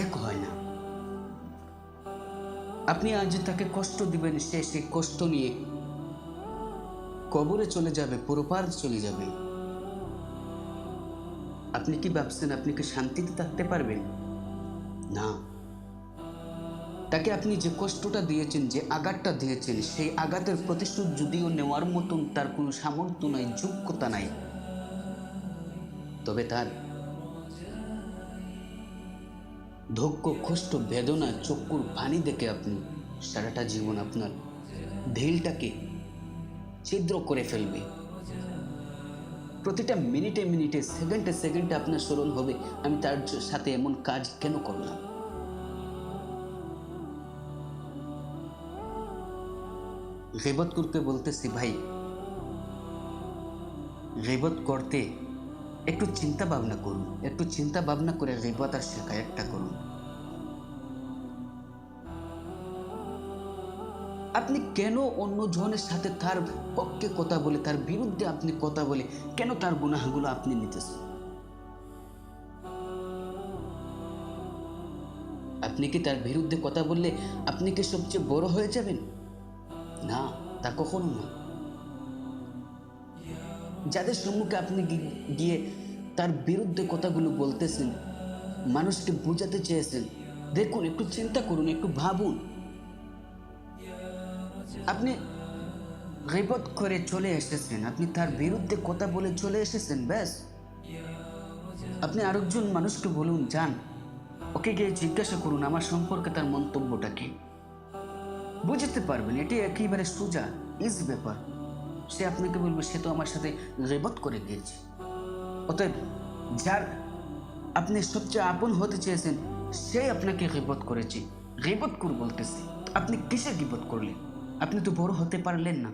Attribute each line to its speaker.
Speaker 1: এক হয় না। আপনি আজ তাকে কষ্ট দিবেন, সে সেই কষ্ট নিয়ে কবরে চলে যাবে, পরপার চলে যাবে। আপনি কি ভাবছেন আপনি কি শান্তিতে থাকতে পারবেন? না। তাকে আপনি যে কষ্টটা দিয়েছেন, যে আঘাতটা দিয়েছেন, সেই আঘাতের প্রতিশোধ যদিও নেওয়ার মতন তার কোনো সামর্থ্য নাই, যোগ্যতা নাই, তবে তার দুঃখ, কষ্ট, বেদনা, চক্ষুর পানি দেখে আপনি সারাটা জীবন আপনার ঢিলটাকে ছিদ্র করে ফেলবে। প্রতিটা মিনিটে মিনিটে, সেকেন্ডে সেকেন্ডে আপনার স্মরণ হবে, আমি তার সাথে এমন কাজ কেন করলাম। গীবত করতে বলতেছি ভাই, গীবত করতে একটু চিন্তা ভাবনা করুন, একটু চিন্তা ভাবনা করে গীবত আর শিকায়তটা করুন। আপনি কেন অন্যজনের সাথে তার পক্ষে কথা বলে, তার বিরুদ্ধে আপনি কথা বলে কেন তার গুনাহগুলো আপনি নিতেছেন? আপনি কি তার বিরুদ্ধে কথা বললে আপনি কি সবচেয়ে বড় হয়ে যাবেন? না, তা কখনো না। যাদের সম্মুখে আপনি গিয়ে তার বিরুদ্ধে কথাগুলো বলতেছেন, মানুষকে বোঝাতে চেয়েছেন, দেখুন, একটু চিন্তা করুন, একটু ভাবুন। আপনি গীবত করে চলে এসেছেন, আপনি তার বিরুদ্ধে কথা বলে চলে এসেছেন, ব্যাস। আপনি আরেকজন মানুষকে বলুন, যান ওকে গিয়ে জিজ্ঞাসা করুন আমার সম্পর্কে তার মন্তব্যটা কি। বুঝতে পারবেন, এটি একেবারে সোজা, ইজি ব্যাপার। সে আপনাকে বলবে সে তো আমার সাথে গীবত করে গিয়েছে। অতএব যার আপনি সবচেয়ে আপন হতে চেয়েছেন সে আপনাকে গীবত করেছে, গীবত করে বলতেছে। আপনি কিসের গীবত করলেন? আপনি তো বড় হতে পারলেন না।